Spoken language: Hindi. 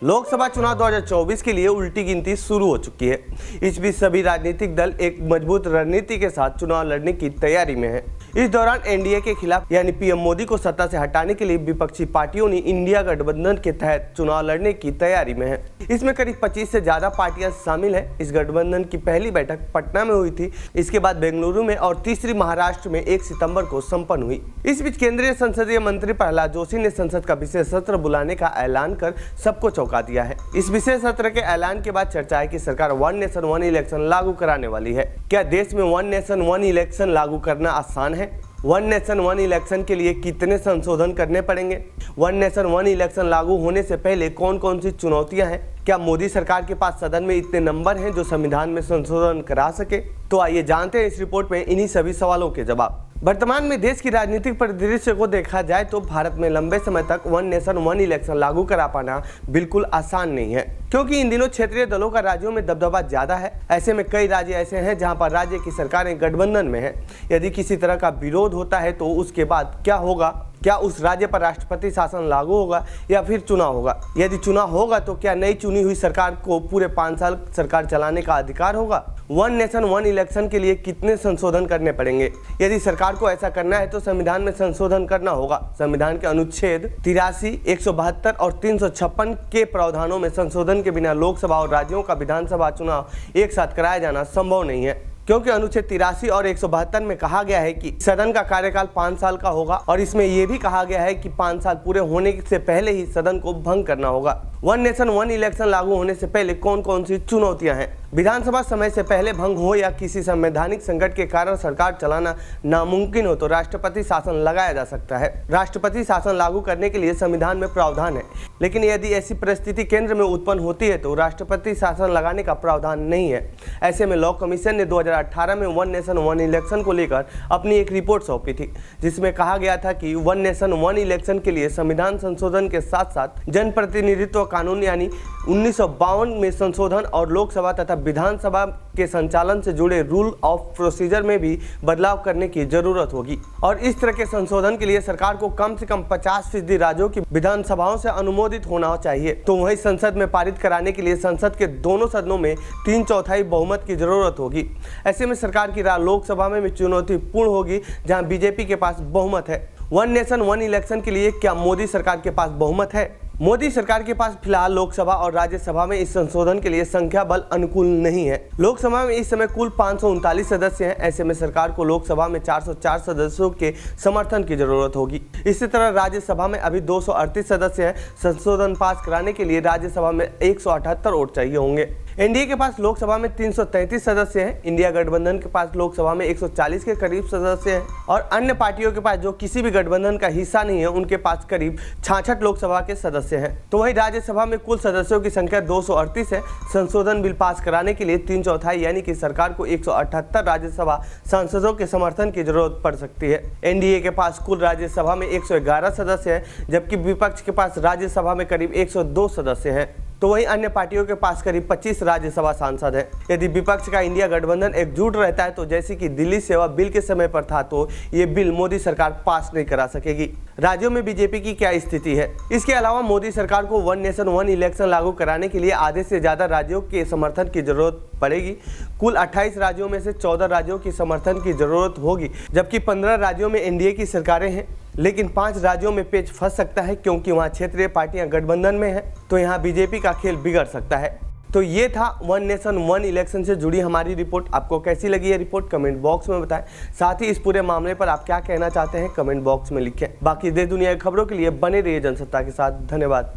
लोकसभा चुनाव 2024 के लिए उल्टी गिनती शुरू हो चुकी है। इस बीच सभी राजनीतिक दल एक मजबूत रणनीति के साथ चुनाव लड़ने की तैयारी में है। इस दौरान एनडीए के खिलाफ यानी पीएम मोदी को सत्ता से हटाने के लिए विपक्षी पार्टियों ने इंडिया गठबंधन के तहत चुनाव लड़ने की तैयारी में है। इसमें करीब 25 से ज्यादा पार्टियां शामिल हैं। इस गठबंधन की पहली बैठक पटना में हुई थी, इसके बाद बेंगलुरु में और तीसरी महाराष्ट्र में 1 सितंबर को संपन्न हुई। इस बीच केंद्रीय संसदीय मंत्री प्रहलाद जोशी ने संसद का विशेष सत्र बुलाने का ऐलान कर सबको चौंका दिया है। इस विशेष सत्र के ऐलान के बाद चर्चा है कि सरकार वन नेशन वन इलेक्शन लागू कराने वाली है। क्या देश में वन नेशन वन इलेक्शन लागू करना आसान है? वन नेशन वन इलेक्शन के लिए कितने संशोधन करने पड़ेंगे? वन नेशन वन इलेक्शन लागू होने से पहले कौन कौन सी चुनौतियां हैं? क्या मोदी सरकार के पास सदन में इतने नंबर हैं जो संविधान में संशोधन करा सके? तो आइए जानते हैं इस रिपोर्ट में इन्हीं सभी सवालों के जवाब। वर्तमान में देश की राजनीतिक परिदृश्य को देखा जाए तो भारत में लंबे समय तक वन नेशन वन इलेक्शन लागू करा पाना बिल्कुल आसान नहीं है, क्योंकि इन दिनों क्षेत्रीय दलों का राज्यों में दबदबा ज्यादा है। ऐसे में कई राज्य ऐसे हैं जहां पर राज्य की सरकारें गठबंधन में है। यदि किसी तरह का विरोध होता है तो उसके बाद क्या होगा? क्या उस राज्य पर राष्ट्रपति शासन लागू होगा या फिर चुनाव होगा? यदि चुनाव होगा तो क्या नई चुनी हुई सरकार को पूरे 5 साल सरकार चलाने का अधिकार होगा? वन नेशन वन इलेक्शन के लिए कितने संशोधन करने पड़ेंगे? यदि सरकार को ऐसा करना है तो संविधान में संशोधन करना होगा। संविधान के अनुच्छेद 83, 172 और 356 के प्रावधानों में संशोधन के बिना लोकसभा और राज्यों का विधानसभा चुनाव एक साथ कराया जाना संभव नहीं है, क्योंकि अनुच्छेद 83 और 172 में कहा गया है कि सदन का कार्यकाल 5 साल का होगा और इसमें यह भी कहा गया है कि 5 साल पूरे होने से पहले ही सदन को भंग करना होगा। वन नेशन वन इलेक्शन लागू होने से पहले कौन कौन सी चुनौतियां हैं? विधानसभा समय से पहले भंग हो या किसी संवैधानिक संकट के कारण सरकार चलाना नामुमकिन हो तो राष्ट्रपति शासन लगाया जा सकता है। राष्ट्रपति शासन लागू करने के लिए संविधान में प्रावधान है, लेकिन यदि ऐसी परिस्थिति केंद्र में उत्पन्न होती है तो राष्ट्रपति शासन लगाने का प्रावधान नहीं है। ऐसे में लॉ कमीशन ने 2018 में वन नेशन वन इलेक्शन को लेकर अपनी एक रिपोर्ट सौंपी थी, जिसमें कहा गया था कि वन नेशन वन इलेक्शन के लिए संविधान संशोधन के साथ साथ जनप्रतिनिधित्व कानून यानी 1952 में संशोधन और लोकसभा तथा विधानसभा के संचालन से जुड़े रूल ऑफ प्रोसीजर में भी बदलाव करने की जरूरत होगी। और इस तरह के संशोधन के लिए सरकार को कम से कम 50% राज्यों की विधानसभाओं से अनुमोदित होना चाहिए। तो वही संसद में पारित कराने के लिए संसद के दोनों सदनों में 3/4 बहुमत की जरूरत होगी। ऐसे में सरकार की राह लोकसभा में चुनौतीपूर्ण होगी, जहां बीजेपी के पास बहुमत है। वन नेशन वन इलेक्शन के लिए क्या मोदी सरकार के पास बहुमत है? मोदी सरकार के पास फिलहाल लोकसभा और राज्यसभा में इस संशोधन के लिए संख्या बल अनुकूल नहीं है। लोकसभा में इस समय कुल 539 सदस्य हैं। ऐसे में सरकार को लोकसभा में 404 सदस्यों के समर्थन की जरूरत होगी। इसी तरह राज्यसभा में अभी 238 सदस्य हैं। संशोधन पास कराने के लिए राज्यसभा में 178 वोट चाहिए होंगे। एनडीए के पास लोकसभा में 333 सदस्य हैं। इंडिया गठबंधन के पास लोकसभा में 140 के करीब सदस्य हैं और अन्य पार्टियों के पास जो किसी भी गठबंधन का हिस्सा नहीं है उनके पास करीब 66 लोकसभा के सदस्य हैं। तो वही राज्यसभा में कुल सदस्यों की संख्या 238 है। संशोधन बिल पास कराने के लिए 3/4 यानी कि सरकार को 178 राज्यसभा सांसदों के समर्थन की जरूरत पड़ सकती है। एनडीए के पास कुल राज्यसभा में 111 सदस्य हैं, जबकि विपक्ष के पास राज्यसभा में करीब 102 सदस्य हैं। तो वहीं अन्य पार्टियों के पास करीब 25 राज्यसभा सांसद हैं। यदि विपक्ष का इंडिया गठबंधन एकजुट रहता है तो जैसे कि दिल्ली सेवा बिल के समय पर था, तो ये बिल मोदी सरकार पास नहीं करा सकेगी। राज्यों में बीजेपी की क्या स्थिति है? इसके अलावा मोदी सरकार को वन नेशन वन इलेक्शन लागू कराने के लिए आधे से ज्यादा राज्यों के समर्थन की जरूरत पड़ेगी। कुल 28 राज्यों में से 14 राज्यों की समर्थन की जरूरत होगी, जबकि 15 राज्यों में एनडीए की सरकारें हैं। लेकिन 5 राज्यों में पेच फंस सकता है, क्योंकि वहां क्षेत्रीय पार्टियां गठबंधन में हैं, तो यहां बीजेपी का खेल बिगड़ सकता है। तो ये था वन नेशन वन इलेक्शन से जुड़ी हमारी रिपोर्ट। आपको कैसी लगी ये रिपोर्ट कमेंट बॉक्स में बताएं। साथ ही इस पूरे मामले पर आप क्या कहना चाहते हैं कमेंट बॉक्स में लिखें। बाकी देश दुनिया की खबरों के लिए बने रहिए जनसत्ता के साथ। धन्यवाद।